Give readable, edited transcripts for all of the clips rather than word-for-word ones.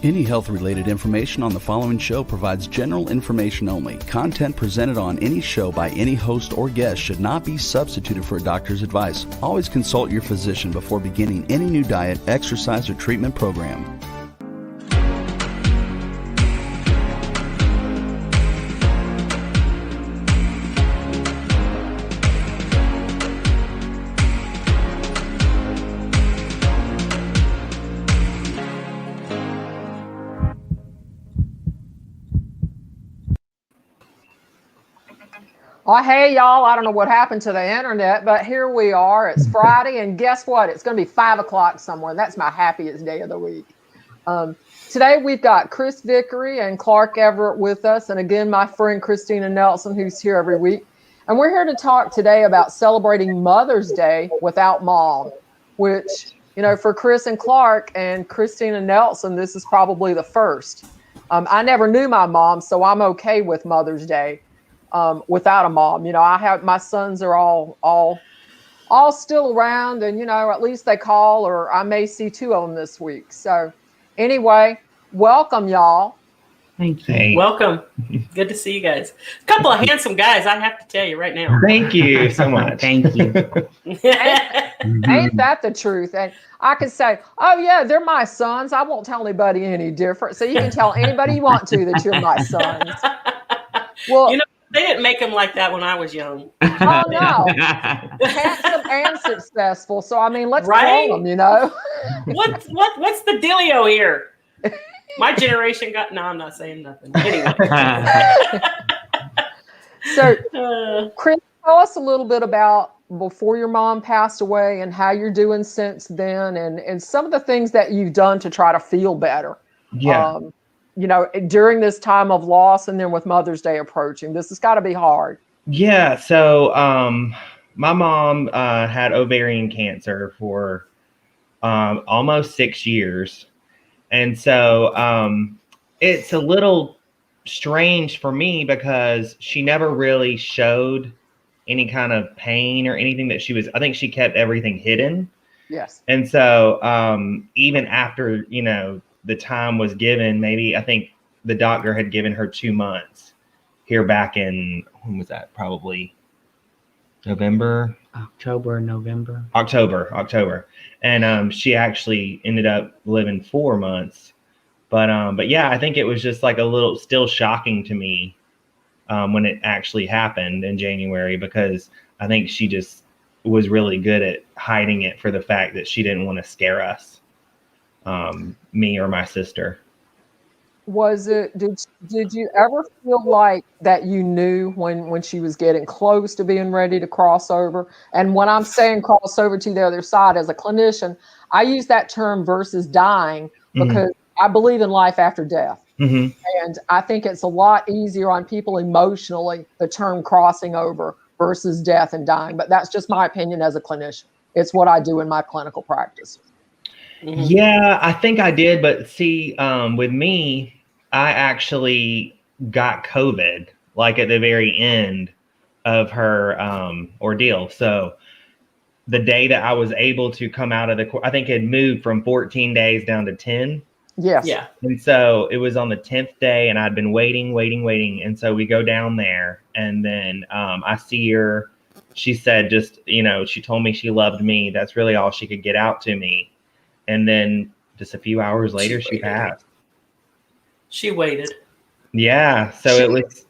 Any health-related information on the following show provides general information only. Content presented on any show by any host or guest should not be substituted for a doctor's advice. Always consult your physician before beginning any new diet, exercise, or treatment program. Oh, hey, y'all. I don't know what happened to the internet, but here we are. It's Friday, and guess what? It's going to be 5 o'clock somewhere. That's my happiest day of the week. Today, we've got Chris Vickery and Clark Everett with us, and again, my friend Christina Nelson, who's here every week. And we're here to talk today about celebrating Mother's Day without Mom, which, you know, for Chris and Clark and Christina Nelson, this is probably the first. I never knew my mom, so I'm okay with Mother's Day. Without a mom. You know, I have, my sons are all still around, and, you know, at least they call, or I may see 2 of them this week. So anyway, welcome, y'all. Thank you. Hey. Welcome. Good to see you guys. A couple of handsome guys, I have to tell you right now. Thank you so much. Thank you. Ain't that the truth? And I can say, oh yeah, they're my sons. I won't tell anybody any different. So you can tell anybody you want to that you're my sons. Well, you know, they didn't make them like that when I was young. Oh no, handsome and successful. So I mean, let's right? call them. You know, what's the dealio here? My generation got. No, I'm not saying nothing. Anyway. So, Chris, tell us a little bit about before your mom passed away and how you're doing since then, and some of the things that you've done to try to feel better. Yeah. You know, during this time of loss, and then with Mother's Day approaching, this has got to be hard. Yeah. So, my mom had ovarian cancer for almost 6 years. And so it's a little strange for me because she never really showed any kind of pain or anything that I think she kept everything hidden. Yes. And so even after, you know, the time was given, maybe I think the doctor had given her 2 months here back in, when was that? Probably October. And she actually ended up living 4 months. But yeah, I think it was just like a little still shocking to me when it actually happened in January, because I think she just was really good at hiding it for the fact that she didn't want to scare us, me or my sister. Was it, did you ever feel like that you knew when she was getting close to being ready to cross over? And when I'm saying cross over to the other side, as a clinician, I use that term versus dying because I believe in life after death. And I think it's a lot easier on people emotionally, the term crossing over versus death and dying. But that's just my opinion as a clinician. It's what I do in my clinical practice. Yeah, I think I did. But see, with me, I actually got COVID like at the very end of her ordeal. So the day that I was able to come out of I think it moved from 14 days down to 10. Yes. Yeah. And so it was on the 10th day, and I'd been waiting. And so we go down there, and then I see her. She said, just, you know, she told me she loved me. That's really all she could get out to me. And then just a few hours later, she passed. She waited. Yeah. So it was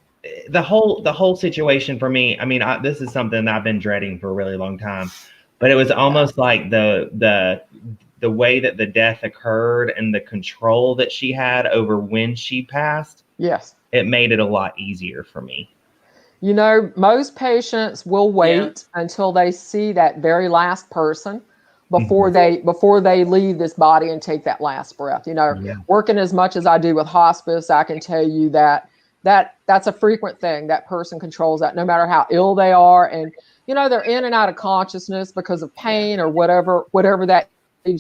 the whole situation for me. I mean, this is something I've been dreading for a really long time, but it was almost like the way that the death occurred and the control that she had over when she passed. Yes. It made it a lot easier for me. You know, most patients will wait until they see that very last person before they leave this body and take that last breath. You know, working as much as I do with hospice, I can tell you that's a frequent thing. That person controls that no matter how ill they are. And, you know, they're in and out of consciousness because of pain or whatever that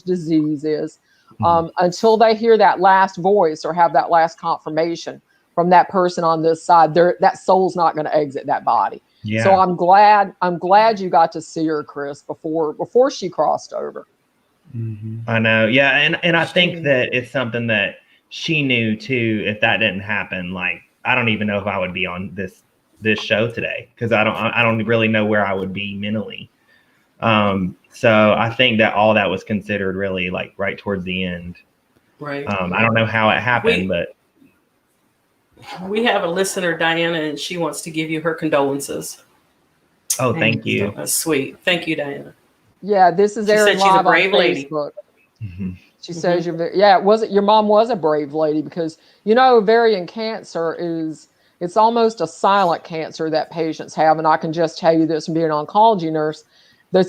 disease is, until they hear that last voice or have that last confirmation from that person on this side. That soul's not going to exit that body. Yeah. So I'm glad you got to see her, Chris, before she crossed over. I know. Yeah. And I think that it's something that she knew too, if that didn't happen, like, I don't even know if I would be on this show today, because I don't really know where I would be mentally. So I think that all that was considered really like right towards the end. Right. I don't know how it happened, but we have a listener, Diana, and she wants to give you her condolences. oh, thank you. That's sweet. Thank you, Diana. Yeah, this is She airing said she's a live on brave lady. Facebook. Mm-hmm. She says your mom was a brave lady, because ovarian cancer it's almost a silent cancer that patients have, and I can just tell you this from being an oncology nurse, the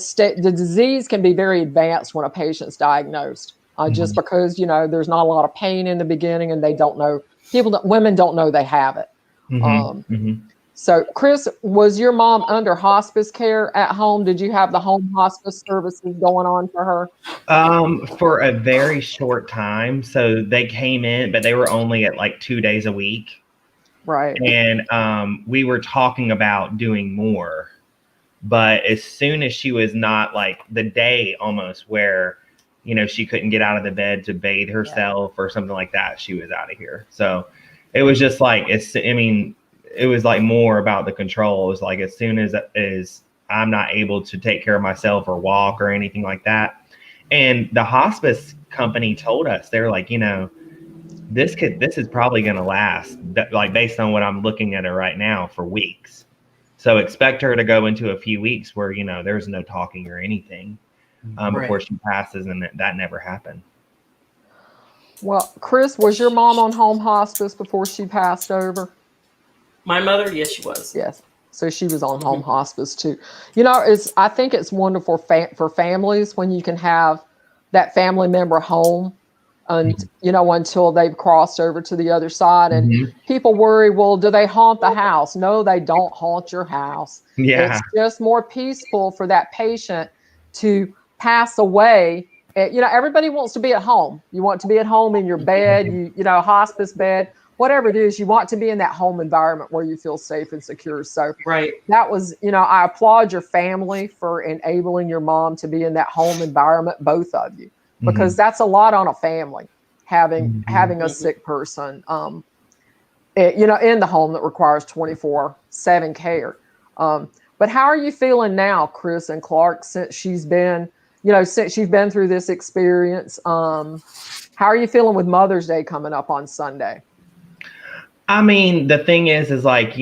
disease can be very advanced when a patient's diagnosed, just because there's not a lot of pain in the beginning, and they don't know women don't know they have it. So, Chris, was your mom under hospice care at home? Did you have the home hospice services going on for her? For a very short time. So they came in, but they were only at like 2 days a week. Right. And we were talking about doing more. But as soon as she was not, like, the day almost where, she couldn't get out of the bed to bathe herself or something like that, she was out of here. So it was just like, it was like more about the control. It was like, as soon as I'm not able to take care of myself or walk or anything like that. And the hospice company told us, they're like, this is probably going to last, like, based on what I'm looking at her right now, for weeks. So expect her to go into a few weeks where, there's no talking or anything before she passes. And that never happened. Well, Chris, was your mom on home hospice before she passed over? My mother, yes, she was. Yes. So she was on home hospice too. I think it's wonderful for families when you can have that family member home, and until they've crossed over to the other side. And people worry, well, do they haunt the house? No, they don't haunt your house. Yeah. It's just more peaceful for that patient to pass away. Everybody wants to be at home. You want to be at home in your bed, hospice bed, whatever it is. You want to be in that home environment where you feel safe and secure. So that was, I applaud your family for enabling your mom to be in that home environment, both of you, because that's a lot on a family, having a sick person, in the home that requires 24/7 care. But how are you feeling now, Chris and Clark, since you've been through this experience? How are you feeling with Mother's Day coming up on Sunday? I mean, the thing is like,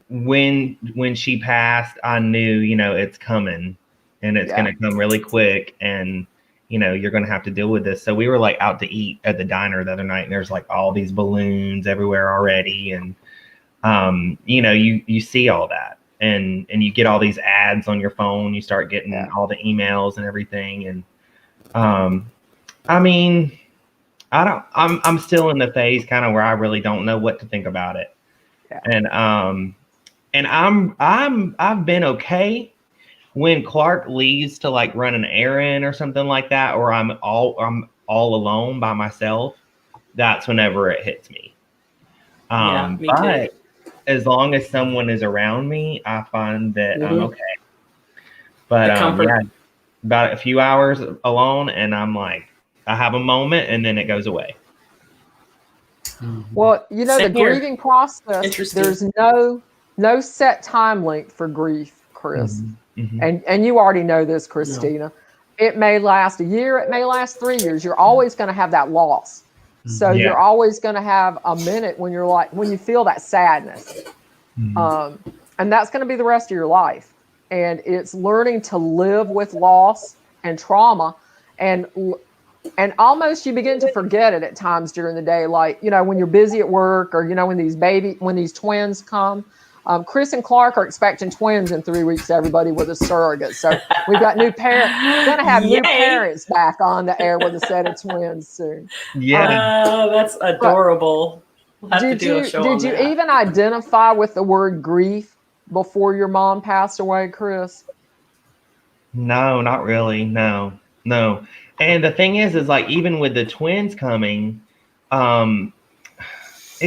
when she passed, I knew, it's coming, and it's going to come really quick, and, you're going to have to deal with this. So we were like out to eat at the diner the other night, and there's like all these balloons everywhere already. And, you see all that, and you get all these ads on your phone. You start getting all the emails and everything. And, I mean, I'm still in the phase kind of where I really don't know what to think about it. Yeah. And I've been okay when Clark leaves to like run an errand or something like that, or I'm all alone by myself. That's whenever it hits me. Me but too. As long as someone is around me, I find that I'm okay. But about a few hours alone, and I'm like, I have a moment, and then it goes away. Well, the grieving process, there's no set time length for grief, Chris. And you already know this, Christina. It may last a year, it may last 3 years. You're always going to have that loss. So you're always going to have a minute when you feel that sadness. And that's going to be the rest of your life. And it's learning to live with loss and trauma, and almost you begin to forget it at times during the day. Like, when you're busy at work, or, when these twins come. Chris and Clark are expecting twins in 3 weeks, everybody, with a surrogate. So we've got new parents. We're going to have new parents back on the air with a set of twins soon. Yeah. That's adorable. We'll have to do a show on that. Did you even identify with the word grief before your mom passed away, Chris? No, not really. No. And the thing is like, even with the twins coming, it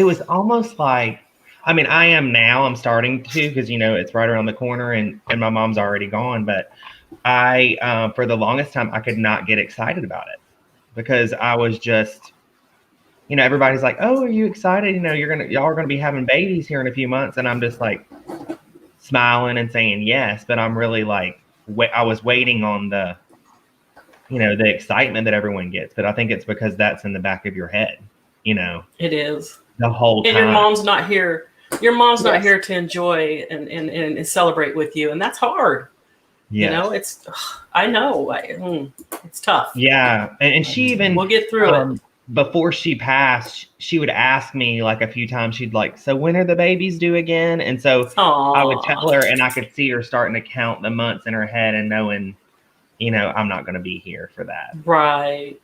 was almost like, I mean, I am now, I'm starting to, because, it's right around the corner, and my mom's already gone. But for the longest time, I could not get excited about it, because I was just everybody's like, oh, are you excited? Y'all are gonna be having babies here in a few months. And I'm just like smiling and saying yes, but I'm really like, I was waiting on the excitement that everyone gets. But I think it's because that's in the back of your head, It is. the whole time. And your mom's not here. Your mom's not Yes. here to enjoy and celebrate with you. And that's hard. Yes. I know. It's tough. Yeah. And she even, We'll get through it. Before she passed, she would ask me like a few times, she'd like, so when are the babies due again? And so I would tell her, and I could see her starting to count the months in her head and knowing, I'm not going to be here for that. Right.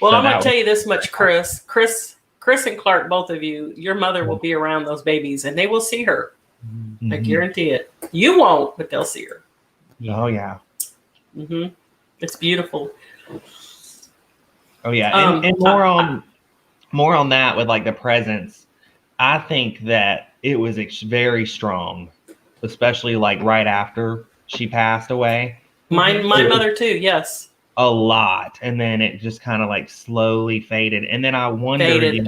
Well, So I'm going that to tell you this much, Chris. Chris and Clark, both of you, your mother will be around those babies and they will see her. I guarantee it. You won't, but they'll see her. Oh, yeah. It's beautiful. Oh, yeah. And more on that with like the presence. I think that it was very strong, especially like right after she passed away. My mother too. Yes. A lot. And then it just kind of like slowly faded. And then I wondered,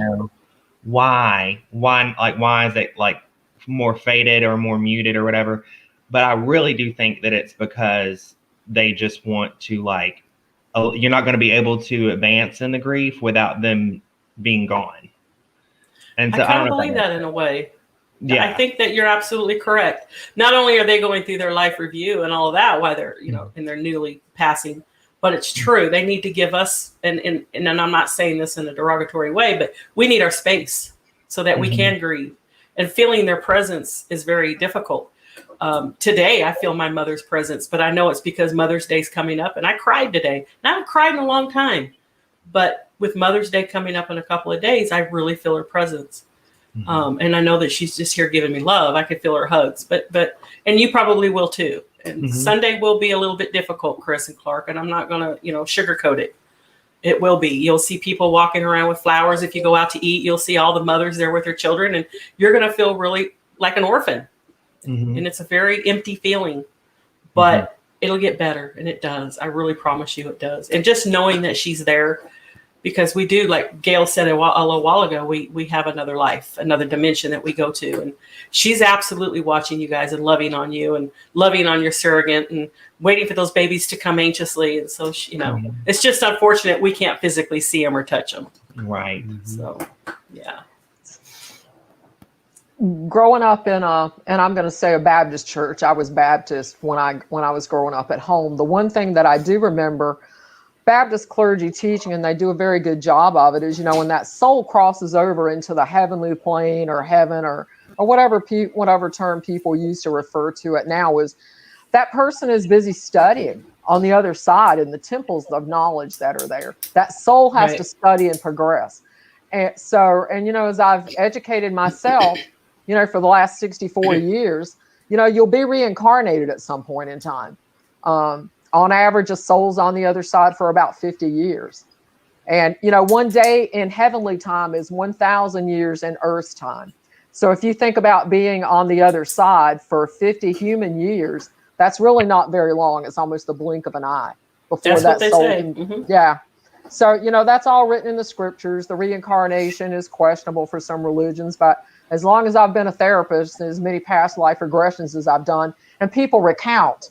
why is it like more faded or more muted or whatever? But I really do think that it's because they just want to like, you're not going to be able to advance in the grief without them being gone. And so I kind of believe that in a way. Yeah. I think that you're absolutely correct. Not only are they going through their life review and all of that while they're, in their newly passing, but it's true. They need to give us, and I'm not saying this in a derogatory way, but we need our space so that we can grieve. And feeling their presence is very difficult. Today, I feel my mother's presence, but I know it's because Mother's Day is coming up, and I cried today. And I haven't cried in a long time, but with Mother's Day coming up in a couple of days, I really feel her presence. And I know that she's just here giving me love. I could feel her hugs, but and you probably will too. And Sunday will be a little bit difficult, Chris and Clark, and I'm not going to, sugarcoat it. It will be. You'll see people walking around with flowers. If you go out to eat, you'll see all the mothers there with their children, and you're going to feel really like an orphan. And it's a very empty feeling, but it'll get better. And it does. I really promise you it does. And just knowing that she's there, because we do, like Gail said a while ago, we have another life, another dimension that we go to. And she's absolutely watching you guys and loving on you and loving on your surrogate and waiting for those babies to come anxiously. And so, it's just unfortunate we can't physically see them or touch them. Right. So, yeah. Growing up in and I'm going to say a Baptist church, I was Baptist when I was growing up at home. The one thing that I do remember Baptist clergy teaching, and they do a very good job of it, is, when that soul crosses over into the heavenly plane or heaven or whatever term people use to refer to it now, is that person is busy studying on the other side in the temples of knowledge that are there. That soul has to study and progress. And so, as I've educated myself, for the last 64 years, you'll be reincarnated at some point in time. On average, a soul's on the other side for about 50 years. And, one day in heavenly time is 1,000 years in earth's time. So if you think about being on the other side for 50 human years, that's really not very long. It's almost the blink of an eye before that's that what they soul say. Yeah. So, that's all written in the scriptures. The reincarnation is questionable for some religions, but as long as I've been a therapist, and as many past life regressions as I've done, and people recount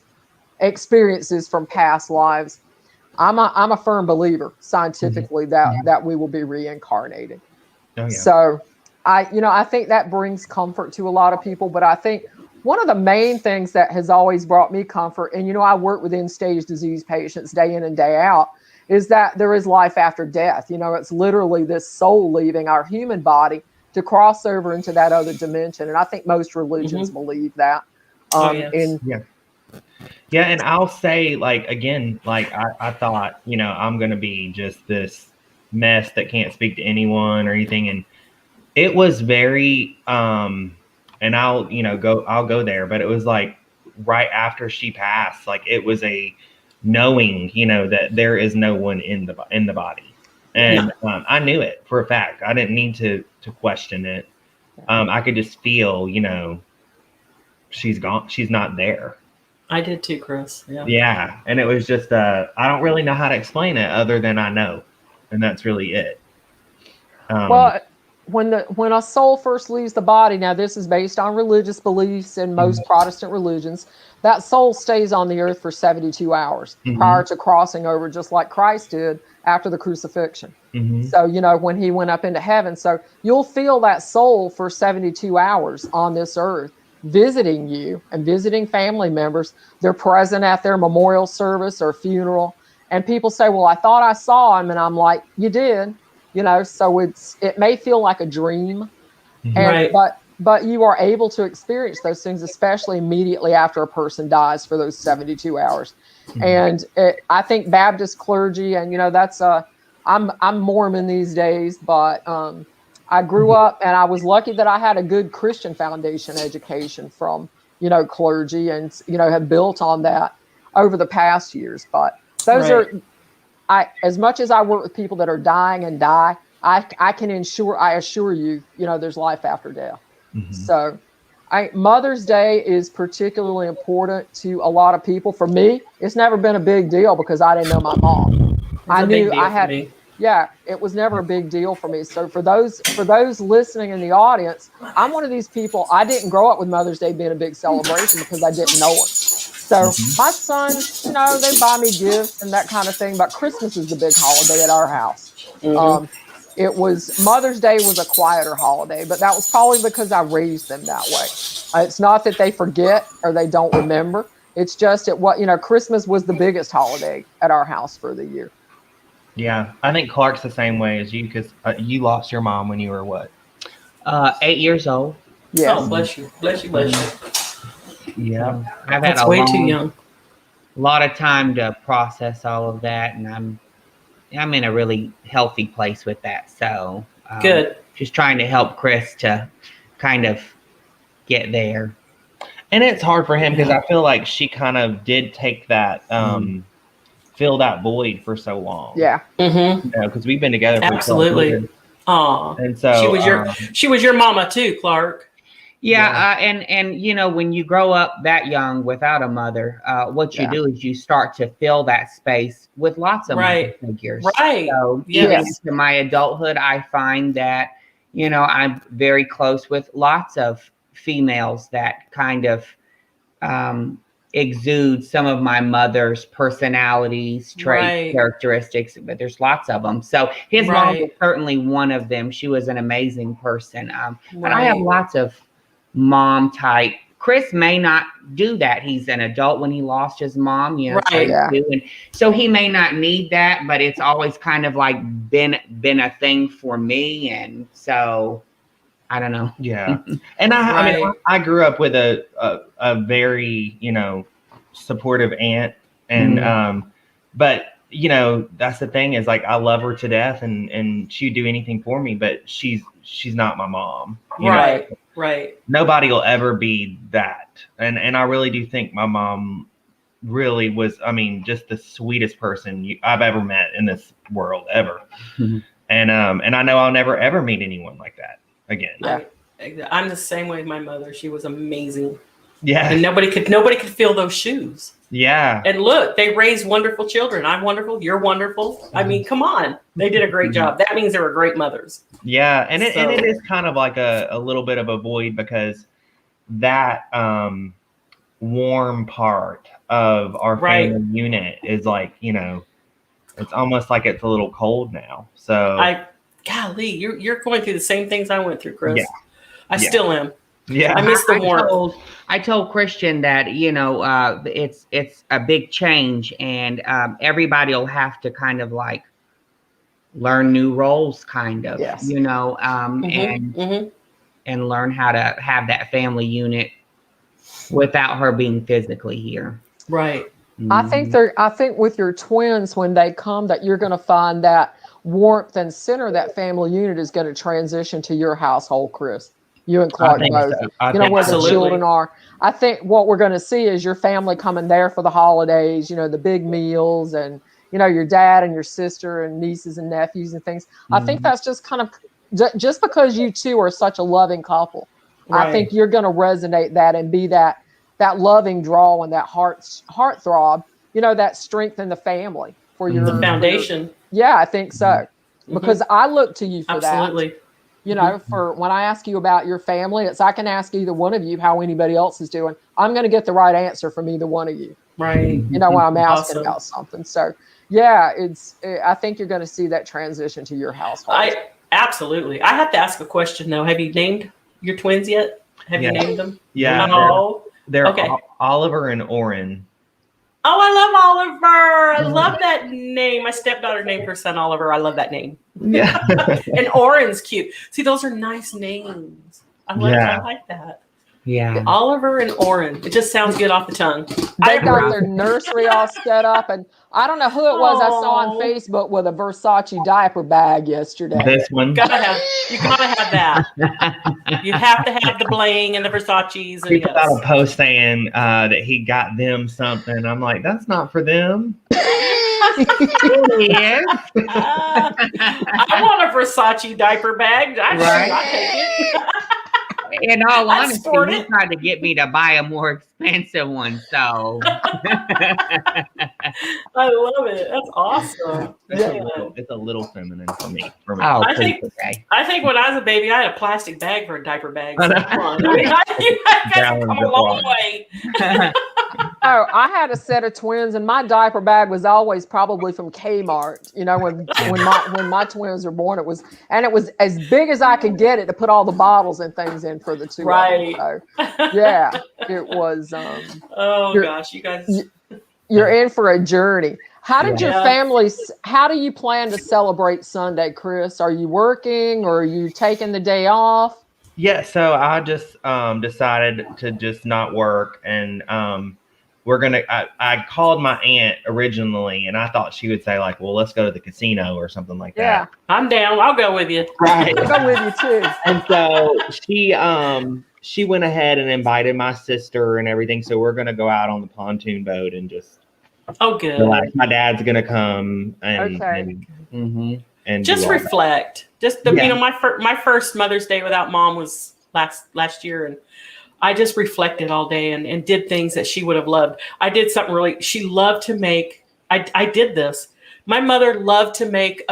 experiences from past lives, I'm a firm believer scientifically that we will be reincarnated. Oh, yeah. So I think that brings comfort to a lot of people. But I think one of the main things that has always brought me comfort, and I work with end-stage disease patients day in and day out, is that there is life after death. It's literally this soul leaving our human body to cross over into that other dimension. And I think most religions believe that. Yeah, and I'll say, I thought, I'm going to be just this mess that can't speak to anyone or anything. And it was very, and I'll go there, but it was like right after she passed, like it was a knowing, that there is no one in the body. And I knew it for a fact. I didn't need to question it. I could just feel, she's gone. She's not there. I did too, Chris. Yeah. Yeah. And it was just, I don't really know how to explain it other than I know. And that's really it. Well, when a soul first leaves the body, now this is based on religious beliefs in most Protestant religions, that soul stays on the earth for 72 hours prior to crossing over, just like Christ did after the crucifixion. So, when he went up into heaven. So you'll feel that soul for 72 hours on this earth, visiting you and visiting family members. They're present at their memorial service or funeral. And people say, well, I thought I saw him. And I'm like, you did. So it may feel like a dream, but you are able to experience those things, especially immediately after a person dies for those 72 hours. And I think Baptist clergy, and I'm Mormon these days, but I grew up and I was lucky that I had a good Christian foundation education from clergy, and have built on that over the past years. But those are. As much as I work with people that are dying and die, I assure you, there's life after death. So Mother's Day is particularly important to a lot of people. For me, it's never been a big deal because I didn't know my mom. I knew I had, it was never a big deal for me. So for those listening in the audience, I'm one of these people. I didn't grow up with Mother's Day being a big celebration because I didn't know her. So my sons, they buy me gifts and that kind of thing. But Christmas is the big holiday at our house. Mother's Day was a quieter holiday, but that was probably because I raised them that way. It's not that they forget or they don't remember. It's just Christmas was the biggest holiday at our house for the year. Yeah, I think Clark's the same way as you, because you lost your mom when you were what? 8 years old. Yes. Oh, bless you. Yeah, I've had That's way too young. lot of time to process all of that, and I'm in a really healthy place with that. So Good. Just trying to help Chris to kind of get there. and it's hard for him because I feel like she kind of did take that, fill that void for so long. Yeah. Because we've been together for 12 Absolutely. years. Aw. And so she was your mama too, Clark. Yeah, and when you grow up that young without a mother, what you do is you start to fill that space with lots of mother figures. Right. So even into my adulthood, I find that I'm very close with lots of females that kind of exude some of my mother's personalities, traits, characteristics, but there's lots of them. So his mom was certainly one of them. She was an amazing person. But I have lots of mom type. Chris may not do that. He's an adult when he lost his mom, and so he may not need that, but it's always kind of like been a thing for me. And so I don't know. Yeah. And I mean, I grew up with a very, supportive aunt, and but that's the thing, is like I love her to death, and she'd do anything for me, but she's not my mom. Right. Nobody will ever be that. And I really do think my mom really was, just the sweetest person I've ever met in this world ever. And I know I'll never ever meet anyone like that again. I'm the same way with my mother. She was amazing. Yeah. And nobody could fill those shoes. Yeah. And look, they raised wonderful children. I'm wonderful. You're wonderful. I mean, come on. They did a great job. That means they were great mothers. Yeah. And it is kind of like a little bit of a void, because that warm part of our family unit is like, it's almost like it's a little cold now. So golly, you're going through the same things I went through, Chris. Yeah. I still am. Yeah, I miss the warmth. I told Christian that it's a big change, and everybody will have to kind of like learn new roles, kind of, and learn how to have that family unit without her being physically here. Right. I think with your twins, when they come, that you're going to find that warmth and center of that family unit is going to transition to your household, Chris. You and Clark both. So. Where the children are. I think what we're going to see is your family coming there for the holidays, the big meals, and, your dad and your sister and nieces and nephews and things. I think that's just kind of, just because you two are such a loving couple, I think you're going to resonate that and be that loving draw and that heartthrob, that strength in the family for your the foundation. Yeah, I think so. because I look to you for Absolutely. that. You know, for when I ask you about your family, I can ask either one of you how anybody else is doing. I'm going to get the right answer from either one of you. Right. You know, when I'm asking Awesome. about something. So, yeah, I think you're going to see that transition to your household. Absolutely. I have to ask a question though. Have you named your twins yet? Have you named them? Yeah. No. They're okay. Oliver and Oren. Oh, I love Oliver. I love that name. My stepdaughter named her son Oliver. I love that name. Yeah. And Oren's cute. See, those are nice names. I like that. Yeah. Oliver and Oren. It just sounds good off the tongue. They got their nursery all set up, and I don't know who it was I saw on Facebook with a Versace diaper bag yesterday. This one. You gotta have that. You have to have the bling and the Versace's. He put out a post saying that he got them something. I'm like, that's not for them. Yes. I want a Versace diaper bag. I'll take it. In all honesty, he tried to get me to buy a more expensive one. So I love it. That's awesome. It's a little feminine for me. Oh, I think when I was a baby, I had a plastic bag for a diaper bag. So you guys have come a long way. Oh, I had a set of twins, and my diaper bag was always probably from Kmart. You know, when my twins were born, it was as big as I could get it to put all the bottles and things in for the two. Right. So, yeah, it was. Gosh, you guys. You're in for a journey. How did your family? How do you plan to celebrate Sunday, Chris? Are you working or are you taking the day off? Yeah, so I just decided to just not work, and we're gonna. I called my aunt originally, and I thought she would say like, "Well, let's go to the casino or something like that." Yeah, I'm down. I'll go with you. Right, I'll go with you too. And so she went ahead and invited my sister and everything. So we're gonna go out on the pontoon boat and just good. relax. My dad's gonna come and Just reflect. My first Mother's Day without Mom was last year, and I just reflected all day and did things that she would have loved. I did something she loved to make. I did this. My mother loved to make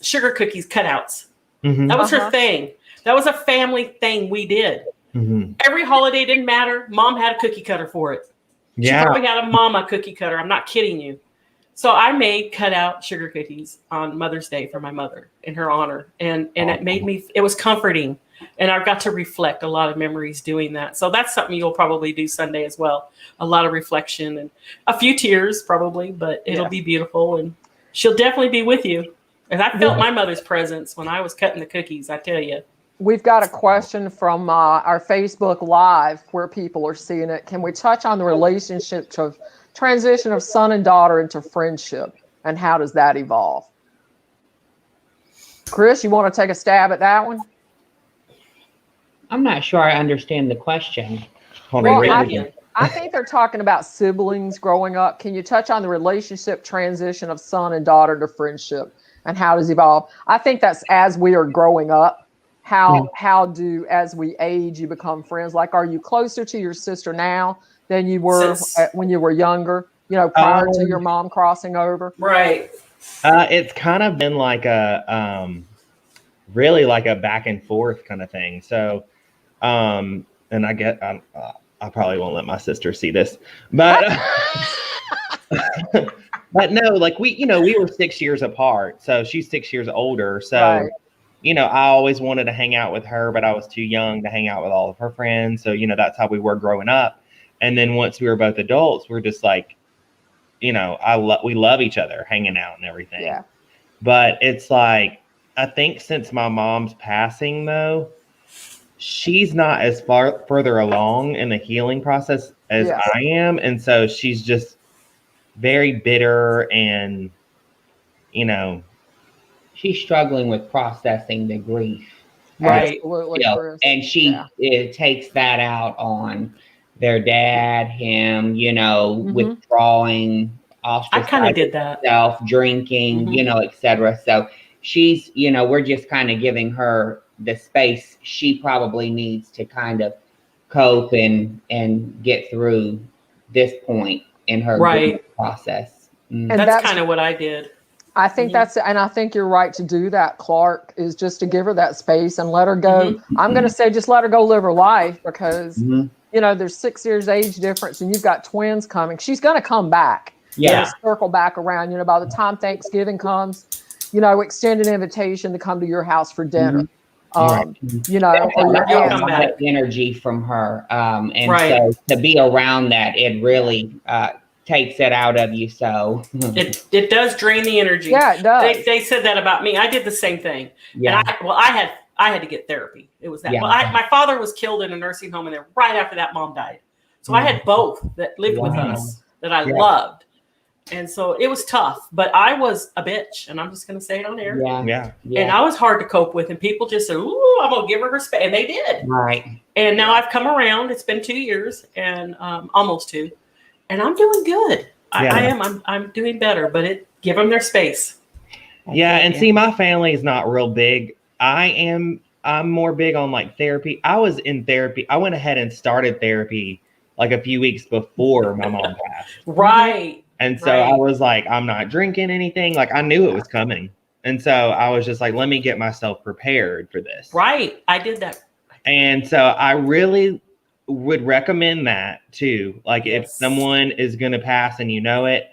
sugar cookies cutouts. Mm-hmm. That was her thing. That was a family thing we did. Mm-hmm. Every holiday, didn't matter. Mom had a cookie cutter for it. She probably had a mama cookie cutter. I'm not kidding you. So I made cutout sugar cookies on Mother's Day for my mother in her honor. And it was comforting. And I've got to reflect a lot of memories doing that. So that's something you'll probably do Sunday as well. A lot of reflection and a few tears probably, but it'll be beautiful. And she'll definitely be with you. And I felt my mother's presence when I was cutting the cookies, I tell you. We've got a question from our Facebook Live where people are seeing it. Can we touch on the relationship of transition of son and daughter into friendship, and how does that evolve? Chris, you want to take a stab at that one? I'm not sure I understand the question. I think they're talking about siblings growing up. Can you touch on the relationship transition of son and daughter to friendship, and how does it evolve? I think that's as we are growing up. How do, as we age, you become friends? Like, are you closer to your sister now than you were when you were younger, prior to your mom crossing over? Right. It's kind of been like really like a back and forth kind of thing. So, and I get, I probably won't let my sister see this, but, but no, like we were 6 years apart. So she's 6 years older. So, right. I always wanted to hang out with her, but I was too young to hang out with all of her friends. So, that's how we were growing up. And then once we were both adults, we're just like, we love each other, hanging out and everything. Yeah. But it's like, I think since my mom's passing though, she's not as further along in the healing process as I am. And so she's just very bitter and, she's struggling with processing the grief. Right. Absolutely. And it takes that out on their dad, him, withdrawing, I kind of did that. Self drinking, etc. So she's, we're just kind of giving her the space she probably needs to kind of cope and get through this point in her process. That's kind of what I did. I think that's, and I think you're right to do that, Clark, is just to give her that space and let her go. I'm going to say just let her go live her life because, you know, there's 6 years age difference and you've got twins coming. She's going to come back. Yeah. Circle back around, you know, by the time Thanksgiving comes, you know, extend an invitation to come to your house for dinner. You know, or your that energy from her. And so to be around that, it really takes it out of you. So it does drain the energy. Yeah, it does. They said that about me. I did the same thing. Yeah. And I had to get therapy. It was that. Yeah. Well, my father was killed in a nursing home, and then right after that, mom died. So I had both that lived with us that I loved. And so it was tough, but I was a bitch, and I'm just going to say it on air. Yeah. And I was hard to cope with, and people just said, "Ooh, I'm going to give her space," and they did. Right. And now I've come around. It's been 2 years, and almost 2, and I'm doing good. I am. I'm doing better, but give them their space. Yeah, and see, my family is not real big. I'm more big on like therapy. I was in therapy. I went ahead and started therapy like a few weeks before my mom passed. Right. And so I was like, I'm not drinking anything. Like I knew it was coming. And so I was just like, let me get myself prepared for this. Right. I did that. And so I really would recommend that too. Like if someone is going to pass and you know it,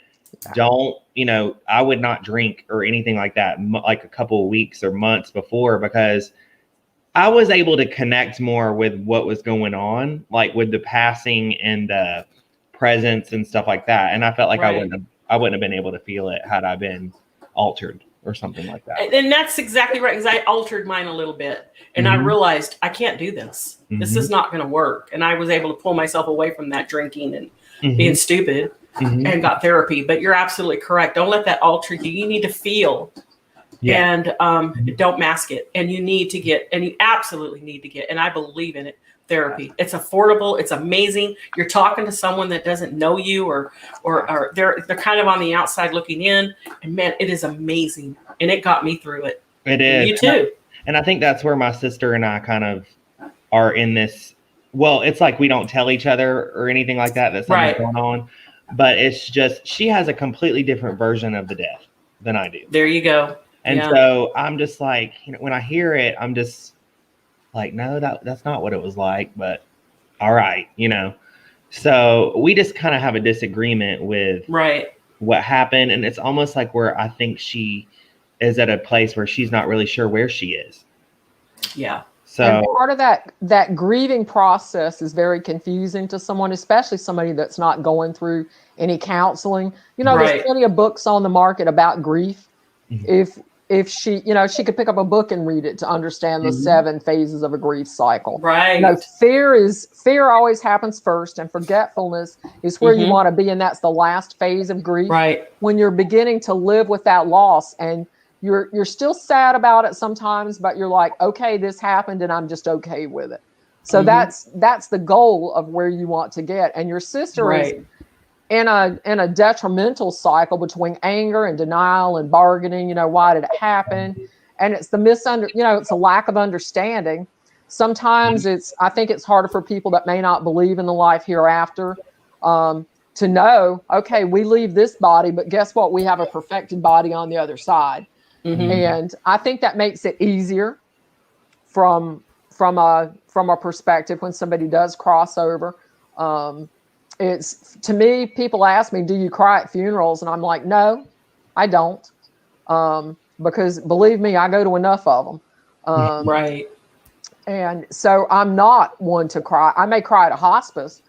don't, you know, I would not drink or anything like that, like a couple of weeks or months before, because I was able to connect more with what was going on, like with the passing and the presence and stuff like that. And I felt like I wouldn't have been able to feel it had I been altered or something like that. And that's exactly right, because I altered mine a little bit, and I realized I can't do this. This is not going to work. And I was able to pull myself away from that drinking and being stupid and got therapy. But you're absolutely correct. Don't let that alter you. You need to feel and don't mask it. And you need to get, and you absolutely need to get, and I believe in it, therapy. It's affordable. It's amazing. You're talking to someone that doesn't know you or they're kind of on the outside looking in, and man, it is amazing. And it got me through it. It is. You too. And I think that's where my sister and I kind of are in this. Well, it's like we don't tell each other or anything like that. That's something's going on. But it's just, she has a completely different version of the death than I do. There you go. And so I'm just like, you know, when I hear it, I'm just like, no, that's not what it was like, but all right, you know. So we just kind of have a disagreement with what happened. And it's almost like where I think she is at a place where she's not really sure where she is. Yeah. So and part of that grieving process is very confusing to someone, especially somebody that's not going through any counseling. You know, there's plenty of books on the market about grief. If she, you know, she could pick up a book and read it to understand the 7 phases of a grief cycle. Right. You know, fear always happens first, and forgetfulness is where you want to be, and that's the last phase of grief. Right. When you're beginning to live with that loss, and you're still sad about it sometimes, but you're like, okay, this happened, and I'm just okay with it. So that's the goal of where you want to get. And your sister is in a detrimental cycle between anger and denial and bargaining. You know, why did it happen? And it's it's a lack of understanding. Sometimes I think it's harder for people that may not believe in the life hereafter to know, okay, we leave this body, but guess what? We have a perfected body on the other side. And I think that makes it easier from a perspective when somebody does cross over. It's, to me, people ask me, do you cry at funerals? And I'm like, no, I don't. Because believe me, I go to enough of them. And so I'm not one to cry. I may cry at a hospice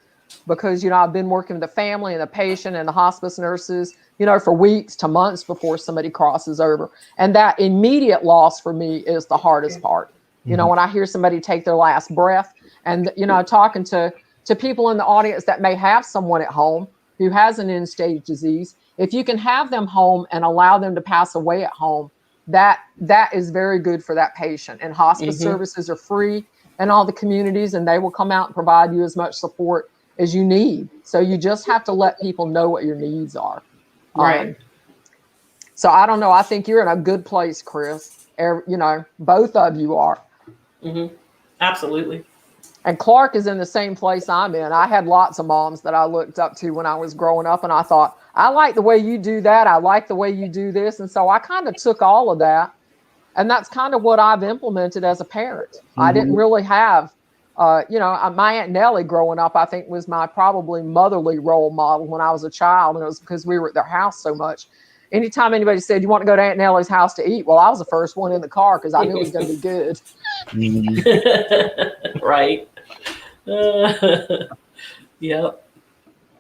because, you know, I've been working with the family and the patient and the hospice nurses, you know, for weeks to months before somebody crosses over. And that immediate loss for me is the hardest part. You know, when I hear somebody take their last breath, and, you know, talking to people in the audience that may have someone at home who has an end-stage disease, if you can have them home and allow them to pass away at home, that is very good for that patient. And hospice services are free in all the communities, and they will come out and provide you as much support as you need. So you just have to let people know what your needs are. So I don't know. I think you're in a good place, Chris. You know, both of you are. Absolutely. And Clark is in the same place I'm in. I had lots of moms that I looked up to when I was growing up, and I thought, I like the way you do that. I like the way you do this. And so I kind of took all of that. And that's kind of what I've implemented as a parent. I didn't really have, my Aunt Nellie growing up, I think was my probably motherly role model when I was a child. And it was because we were at their house so much. Anytime anybody said, you want to go to Aunt Nellie's house to eat? Well, I was the first one in the car because I knew it was going to be good. Right. Yep.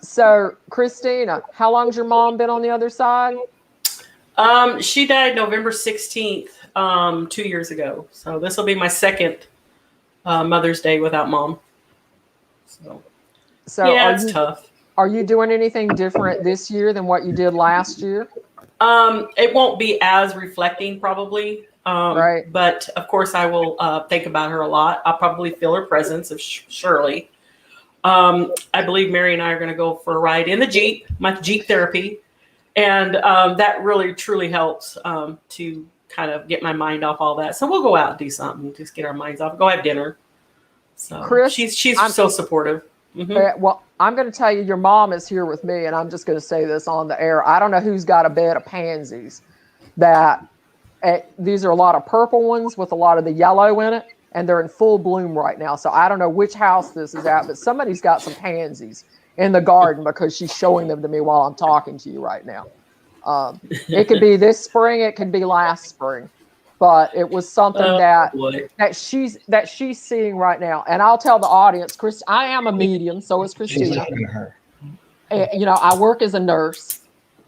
So, Christina, how long's your mom been on the other side? She died November 16th, 2 years ago. So this will be my second Mother's Day without mom. So yeah, it's tough. Are you doing anything different this year than what you did last year? It won't be as reflecting probably. Right. But of course I will think about her a lot. I'll probably feel her presence of Shirley. I believe Mary and I are going to go for a ride in the Jeep, my Jeep therapy. And that really, truly helps to kind of get my mind off all that. So we'll go out and do something, just get our minds off, go have dinner. So Chris, she's so supportive. Mm-hmm. Well, I'm going to tell you, your mom is here with me, and I'm just going to say this on the air. I don't know who's got a bed of pansies. These are a lot of purple ones with a lot of the yellow in it, and they're in full bloom right now. So I don't know which house this is at, but somebody's got some pansies in the garden because she's showing them to me while I'm talking to you right now. It could be this spring, it could be last spring, but it was something that she's seeing right now. And I'll tell the audience, Chris, I am a medium, so is Christina. And, I work as a nurse,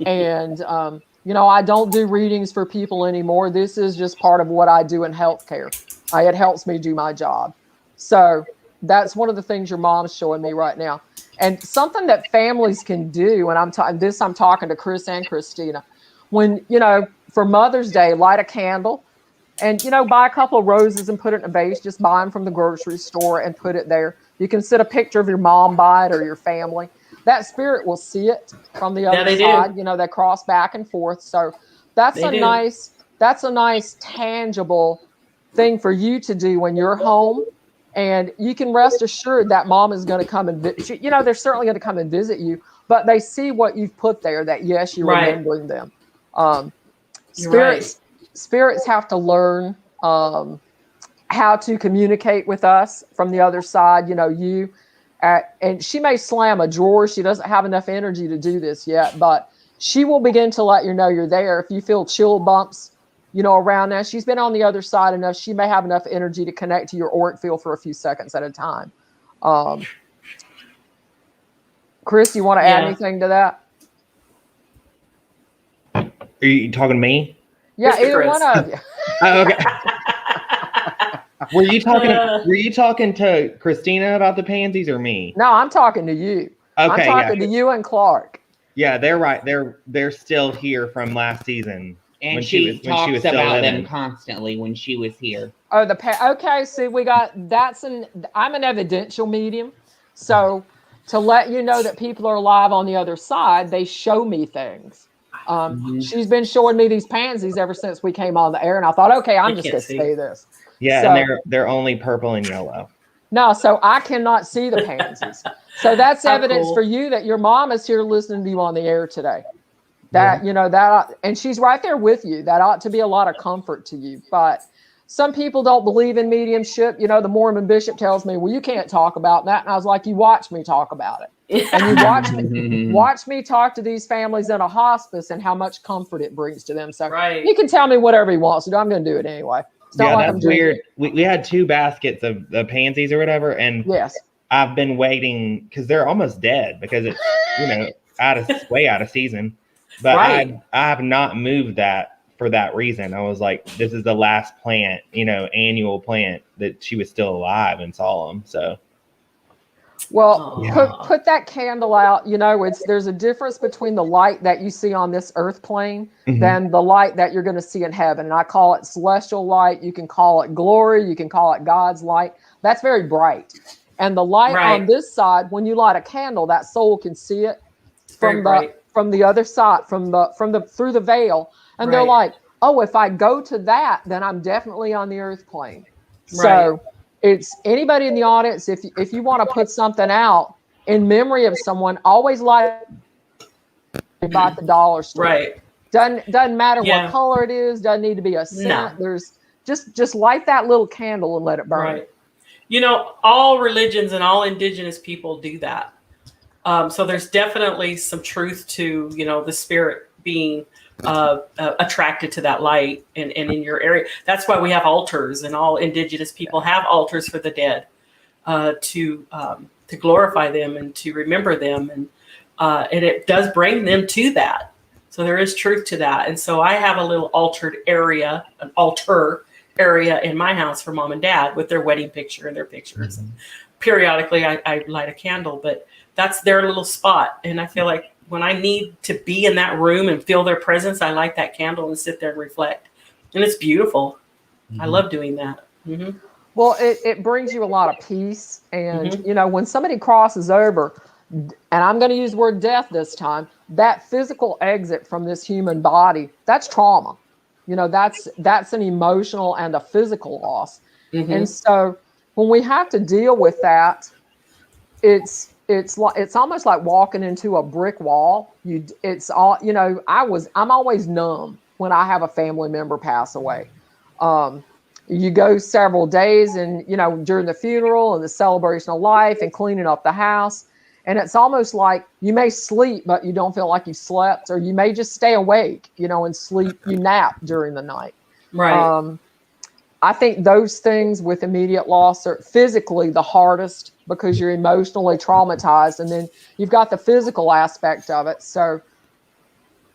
and I don't do readings for people anymore. This is just part of what I do in healthcare. It helps me do my job. So that's one of the things your mom's showing me right now. And something that families can do, and I'm talking to Chris and Christina, when, for Mother's Day, light a candle and, buy a couple of roses and put it in a vase, just buy them from the grocery store and put it there. You can sit a picture of your mom by it or your family. That spirit will see it from the other side. They cross back and forth. So that's a nice tangible thing for you to do when you're home. And you can rest assured that mom is going to come and they're certainly going to come and visit you, but they see what you've put there, that yes, you're remembering them. Spirits have to learn how to communicate with us from the other side. And she may slam a drawer. She doesn't have enough energy to do this yet, but she will begin to let you know you're there. If you feel chill bumps, around that, she's been on the other side enough. She may have enough energy to connect to your auric field for a few seconds at a time. Chris, you want to add anything to that? Are you talking to me? Yeah, either one of you. Oh, okay. Were you talking to Christina about the pansies or me? No, I'm talking to you. Okay, I'm talking to you and Clark. Yeah, they're right. They're still here from last season. And she talks about them constantly when she was here. Oh, okay. See, I'm an evidential medium. So to let you know that people are alive on the other side, they show me things. She's been showing me these pansies ever since we came on the air. And I thought, okay, I'm just going to say this. Yeah. So, and they're only purple and yellow. No, so I cannot see the pansies. So that's evidence for you that your mom is here listening to you on the air today. And she's right there with you. That ought to be a lot of comfort to you. But some people don't believe in mediumship. The Mormon bishop tells me, well, you can't talk about that. And I was like, you watch me talk about it. And you watch me talk to these families in a hospice and how much comfort it brings to them. So you can tell me whatever he wants to do. I'm going to do it anyway. It's not like that's weird. We had 2 baskets of the pansies or whatever. And yes, I've been waiting because they're almost dead because it's way out of season. But I have not moved that for that reason. I was like, this is the last plant, annual plant that she was still alive and saw them. So, put that candle out. There's a difference between the light that you see on this earth plane than the light that you're going to see in heaven. And I call it celestial light. You can call it glory. You can call it God's light. That's very bright. And the light on this side, when you light a candle, that soul can see it from the other side, through the veil. And they're like, oh, if I go to that, then I'm definitely on the earth plane. So it's anybody in the audience, if you want to put something out in memory of someone, always light you buy at the dollar store. Right. Doesn't matter Yeah. what color it is. Doesn't need to be a scent. There's just light that little candle and let it burn. Right. You know, all religions and all indigenous people do that. So there's definitely some truth to, you know, the spirit being attracted to that light and in your area. That's why we have altars, and all indigenous people have altars for the dead to glorify them and to remember them. And it does bring them to that. So there is truth to that. And so I have a little altar area in my house for mom and dad with their wedding picture and their pictures. And periodically I light a candle, but that's their little spot. And I feel like when I need to be in that room and feel their presence, I light that candle and sit there and reflect. And it's beautiful. I love doing that. Well, it brings you a lot of peace. And, you know, when somebody crosses over, and I'm going to use the word death this time, that physical exit from this human body, that's trauma. You know, that's an emotional and a physical loss. And so when we have to deal with that, it's almost like walking into a brick wall. It's all, you know, I'm always numb when I have a family member pass away. You go several days and, you know, during the funeral and the celebration of life and cleaning up the house. And it's almost like you may sleep, but you don't feel like you slept, or you may just stay awake, you know, and sleep, you nap during the night. Right. I think those things with immediate loss are physically the hardest because you're emotionally traumatized. And then you've got the physical aspect of it. So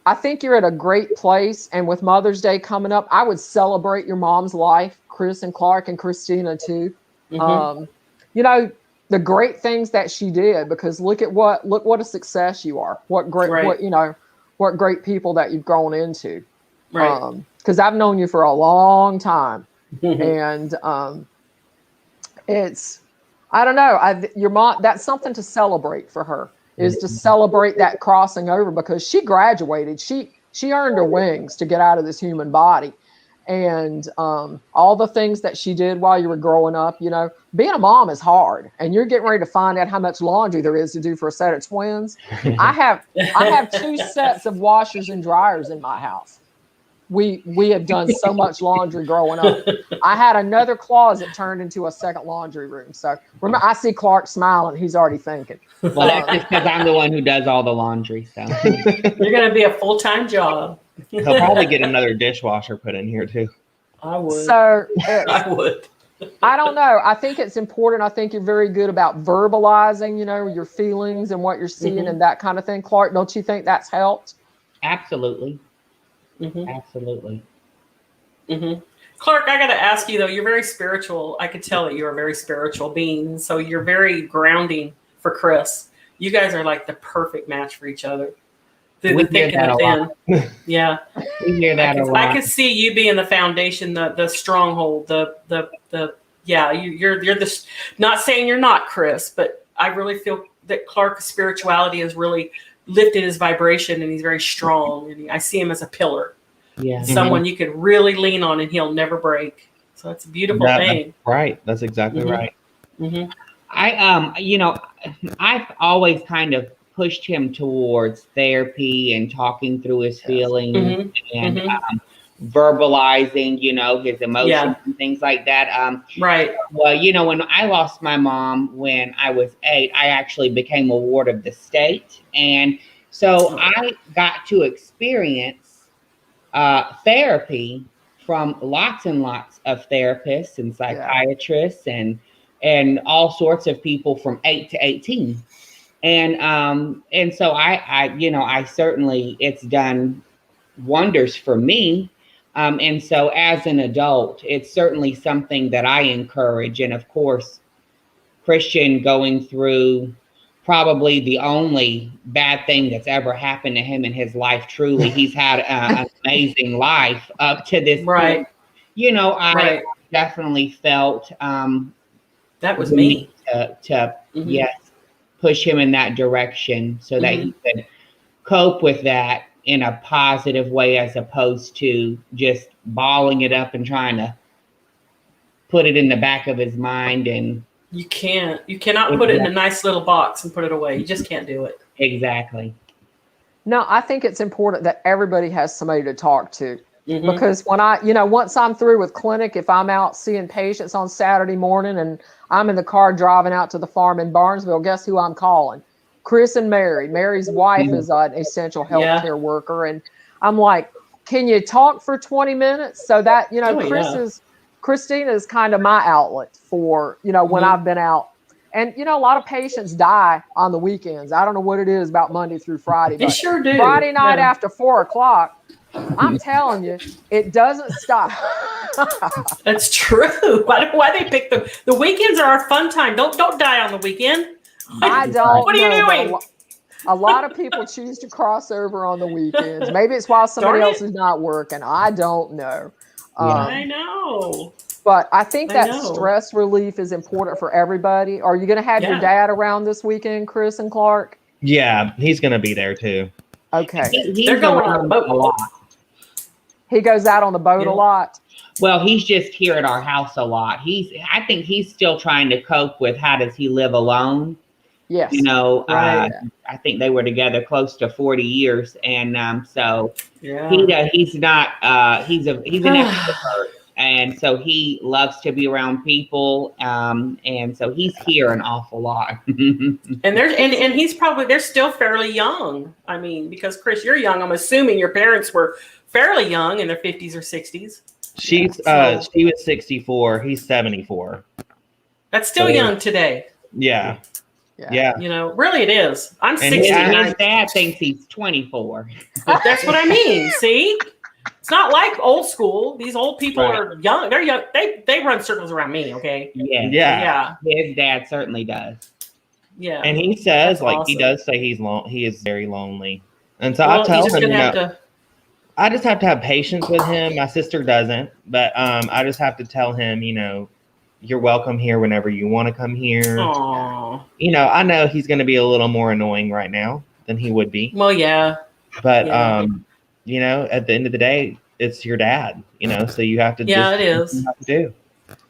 I think you're at a great place. And with Mother's Day coming up, I would celebrate your mom's life, Chris and Clark and Christina too. You know, the great things that she did, because look what a success you are. What great people that you've grown into. Right. Because I've known you for a long time. And it's, I don't know, your mom, that's something to celebrate for her, is to celebrate that crossing over, because she graduated. She earned her wings to get out of this human body. And all the things that she did while you were growing up, you know, being a mom is hard, and you're getting ready to find out how much laundry there is to do for a set of twins. I have 2 sets of washers and dryers in my house. We have done so much laundry growing up. I had another closet turned into a second laundry room. So remember, I see Clark smiling. He's already thinking. Well, that's just because I'm the one who does all the laundry. So You're going to be a full-time job. He'll probably get another dishwasher put in here too. I would. So I would. I don't know. I think it's important. I think you're very good about verbalizing, you know, your feelings and what you're seeing and that kind of thing. Clark, don't you think that's helped? absolutely. Absolutely. Clark, I got to ask you though, you're very spiritual. I could tell that you're a very spiritual being. So you're very grounding for Chris. You guys are like the perfect match for each other. Through the thick and the thin. Yeah. We hear that a lot. I could see you being the foundation, the stronghold, you're the, not saying you're not Chris, but I really feel that Clark's spirituality has really lifted his vibration, and he's very strong, and I see him as a pillar. Yeah. Someone you could really lean on and he'll never break. So it's a beautiful thing. Right. That's exactly right. I've always kind of pushed him towards therapy and talking through his feelings and verbalizing, his emotions and things like that. Right. Well, when I lost my mom when I was 8, I actually became a ward of the state. And so I got to experience therapy from lots and lots of therapists and psychiatrists and all sorts of people from 8 to 18. And so I certainly, it's done wonders for me. And so as an adult, it's certainly something that I encourage. And of course, Christian going through probably the only bad thing that's ever happened to him in his life. Truly, he's had an amazing life up to this point. I definitely felt that was me to push him in that direction so that he could cope with that in a positive way, as opposed to just balling it up and trying to put it in the back of his mind. And you cannot put it in a nice little box and put it away. You just can't do it. Exactly. No, I think it's important that everybody has somebody to talk to. Mm-hmm. Because when once I'm through with clinic, if I'm out seeing patients on Saturday morning and I'm in the car driving out to the farm in Barnesville, guess who I'm calling? Chris and Mary. Mary's wife is an essential healthcare worker. And I'm like, can you talk for 20 minutes? So that, Christina is kind of my outlet for, when I've been out. And, a lot of patients die on the weekends. I don't know what it is about Monday through Friday. They sure do. Friday night after 4 o'clock, I'm telling you, it doesn't stop. That's true. Why they pick the weekends are our fun time. Don't die on the weekend. I don't. What are you doing? A lot of people choose to cross over on the weekends. Maybe it's while somebody else is not working. I don't know. I know. But I think that stress relief is important for everybody. Are you going to have your dad around this weekend, Chris and Clark? Yeah, he's going to be there too. Okay. They're going on the boat a lot. He goes out on the boat a lot. Well, he's just here at our house a lot. I think he's still trying to cope with how does he live alone. Yes. I think they were together close to 40 years. And so he's not, he's an extrovert. And so he loves to be around people. And so he's here an awful lot. and he's probably, they're still fairly young. I mean, because Chris, you're young. I'm assuming your parents were fairly young in their 50s or 60s. She was 64. He's 74. That's still young today. Yeah. Really it is. I'm 69. His dad thinks he's 24. That's what I mean. See? It's not like old school. These old people are young. They're young. They run circles around me, okay? Yeah. His dad certainly does. Yeah. And he says, he does say he is very lonely. And so I tell him, I just have to have patience with him. My sister doesn't, but I just have to tell him, you're welcome here whenever you want to come here. Aww. I know he's going to be a little more annoying right now than he would be. Well, yeah. But, at the end of the day, it's your dad, so you have to it is. You have to do.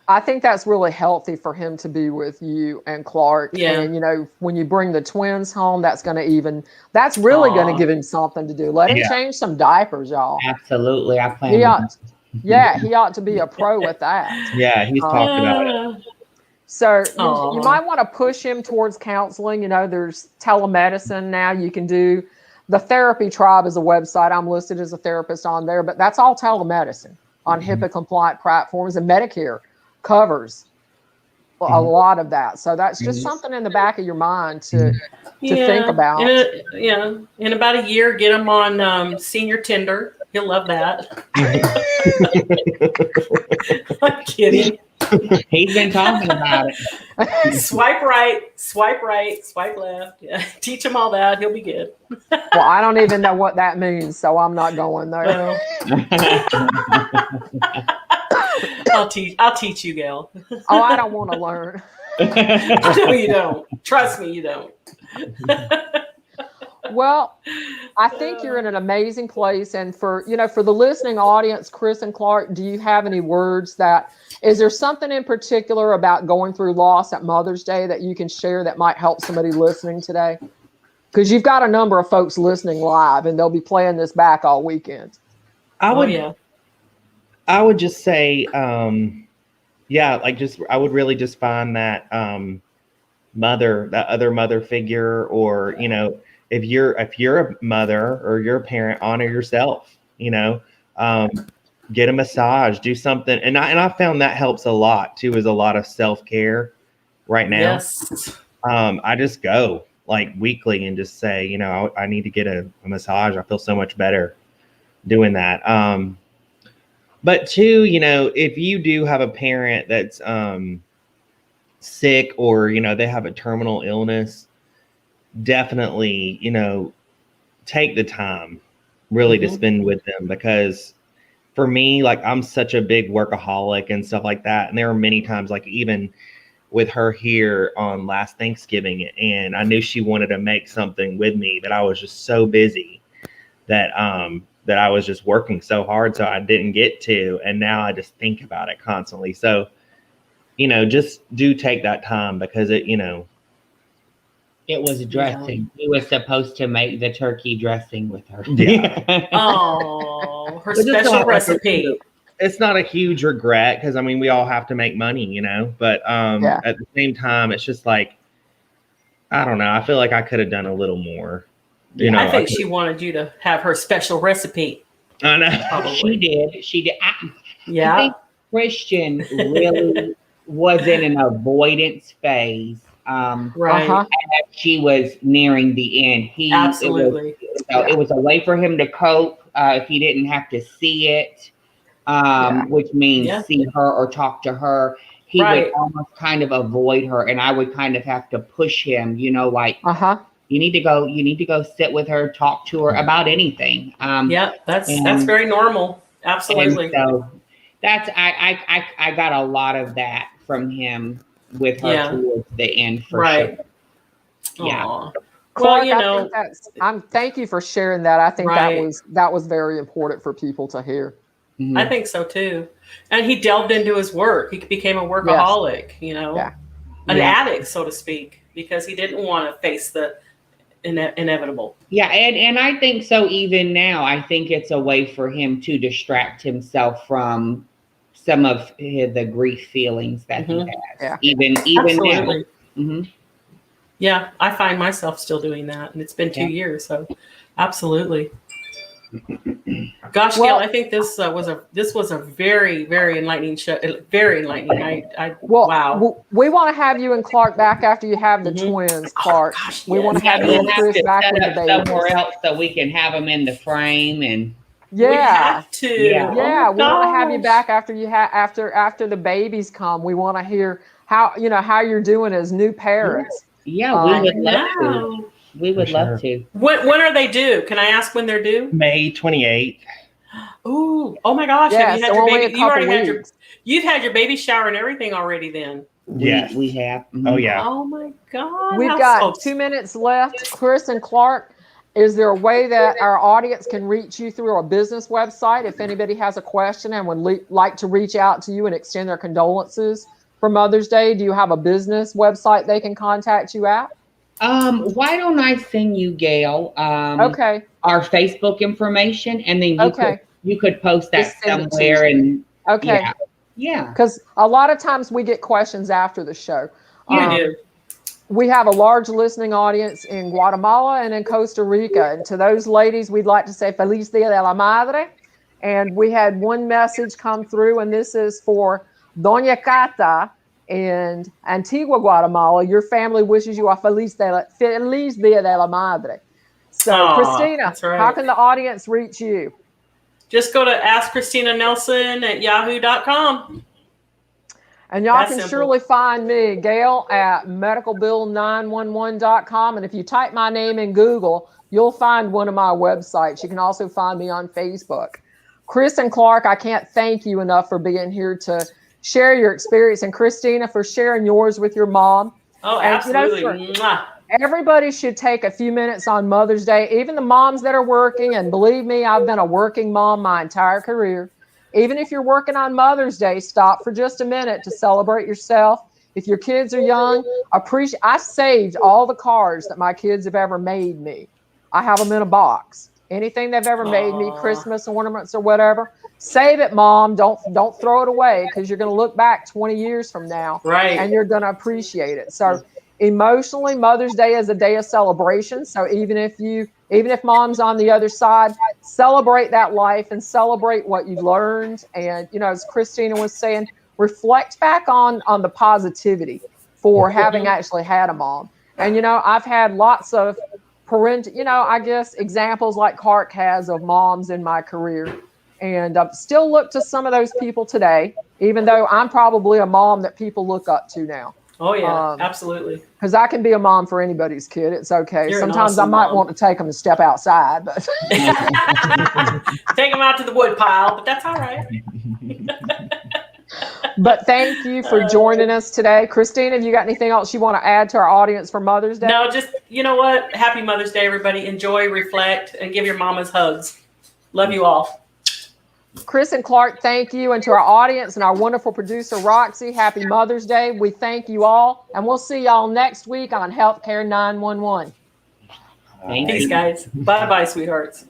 I think that's really healthy for him to be with you and Clark. Yeah. And, when you bring the twins home, that's really going to give him something to do. Let him change some diapers, y'all. Absolutely. I plan. He ought to be a pro with that. Yeah, he's talked about it. So you might want to push him towards counseling. There's telemedicine now you can do. The Therapy Tribe is a website. I'm listed as a therapist on there, but that's all telemedicine on HIPAA compliant platforms, and Medicare covers a lot of that. So that's just something in the back of your mind to think about. In about a year, get him on Senior Tinder. He'll love that. I'm kidding. He's been talking about it. Swipe right, swipe left. Yeah. Teach him all that. He'll be good. Well, I don't even know what that means, so I'm not going there. I'll teach you, Gail. Oh, I don't want to learn. No, you don't. Trust me, you don't. Well, I think you're in an amazing place. And for the listening audience, Chris and Clark, do you have any words is there something in particular about going through loss at Mother's Day that you can share that might help somebody listening today? Because you've got a number of folks listening live and they'll be playing this back all weekend. I would just say, I would really just find that other mother figure, or, if you're a mother or you're a parent, honor yourself, get a massage, do something. And I found that helps a lot too, is a lot of self-care right now. Yes. I just go weekly and just say, I need to get a massage. I feel so much better doing that. But two, if you do have a parent that's sick, or, they have a terminal illness, definitely, take the time really to spend with them. Because for me, I'm such a big workaholic and stuff like that. And there are many times, even with her here on last Thanksgiving, and I knew she wanted to make something with me, that I was just so busy that I was just working so hard, so I didn't get to. And now I just think about it constantly. So, just do take that time, because it It was dressing. He was supposed to make the turkey dressing with her. Yeah. Oh, her But it's special not like recipe. it's not a huge regret because I mean we all have to make money, but Yeah. at the same time it's just like I don't know. I feel like I could have done a little more. I think she wanted you to have her special recipe. I know. Probably. She did. Yeah. I think Christian really was in an avoidance phase. Right. Uh-huh. As she was nearing the end. Absolutely. It was a way for him to cope if he didn't have to see it, which means see her or talk to her. He would almost kind of avoid her, and I would kind of have to push him, like, you need to go sit with her, talk to her about anything. That's very normal. Absolutely. So that's I got a lot of that from him with her towards the end for sure. Yeah. Aww. Clark, well, I think thank you for sharing that. I think that was very important for people to hear. Mm-hmm. I think so too. And he delved into his work. He became a workaholic, an addict, so to speak, because he didn't want to face the inevitable. Yeah, and I think so even now. I think it's a way for him to distract himself from some of the grief feelings that he has. Yeah. Even Absolutely. now. Mm-hmm. Yeah, I find myself still doing that, and it's been 2 years, so absolutely. Gosh, Gail, I think this was a very, very enlightening show. Very enlightening. Wow. We want to have you and Clark back after you have the twins, Clark. We want to have you and Chris back with the babies. Somewhere else so we can have them in the frame and. We have to. Yeah, we want to have you back after after the babies come. We want to hear how you're doing as new parents. Yeah, we would love to. We would love to. When are they due? Can I ask when they're due? May 28th. Ooh, oh my gosh! Yeah, have you had your baby? You already you've had your baby shower and everything already. Then yes, we have. Mm-hmm. Oh yeah. Oh my God! We've got 2 minutes left. Chris and Clark, is there a way that our audience can reach you through a business website if anybody has a question and would like to reach out to you and extend their condolences for Mother's Day? Do you have a business website they can contact you at? Why don't I send you, Gail, our Facebook information, and then you could post that somewhere and yeah. Because a lot of times we get questions after the show. You do. We have a large listening audience in Guatemala and in Costa Rica. And to those ladies, we'd like to say Feliz Dia de la Madre. And we had one message come through, and this is for Doña Cata in Antigua, Guatemala. Your family wishes you a Feliz Dia de la Madre. So, Christina, how can the audience reach you? Just go to askchristinanelson@yahoo.com. And y'all can surely find me, Gail, at medicalbill911.com. And if you type my name in Google, you'll find one of my websites. You can also find me on Facebook. Chris and Clark, I can't thank you enough for being here to share your experience. And Christina, for sharing yours with your mom. Oh, absolutely. Everybody should take a few minutes on Mother's Day, even the moms that are working. And believe me, I've been a working mom my entire career. Even if you're working on Mother's Day, stop for just a minute to celebrate yourself. If your kids are young, I saved all the cards that my kids have ever made me. I have them in a box. Anything they've ever made me, Christmas ornaments or whatever, save it, Mom. Don't throw it away, because you're going to look back 20 years from now, and you're going to appreciate it. So emotionally, Mother's Day is a day of celebration. So even if Mom's on the other side, celebrate that life and celebrate what you learned. And as Christina was saying, reflect back on the positivity for having actually had a mom. And I've had lots of I guess examples like Clark has of moms in my career, and still look to some of those people today, even though I'm probably a mom that people look up to now. Oh yeah, absolutely. Because I can be a mom for anybody's kid. It's okay. You're Sometimes awesome I might mom. want to take them and step outside, but take them out to the wood pile, but that's all right. But thank you for joining us today. Christina, have you got anything else you want to add to our audience for Mother's Day? No, just, you know what? Happy Mother's Day, everybody. Enjoy, reflect, and give your mamas hugs. Love you all. Chris and Clark, thank you. And to our audience and our wonderful producer, Roxy, happy Mother's Day. We thank you all. And we'll see y'all next week on Healthcare 911. Peace, guys. Bye-bye, sweethearts.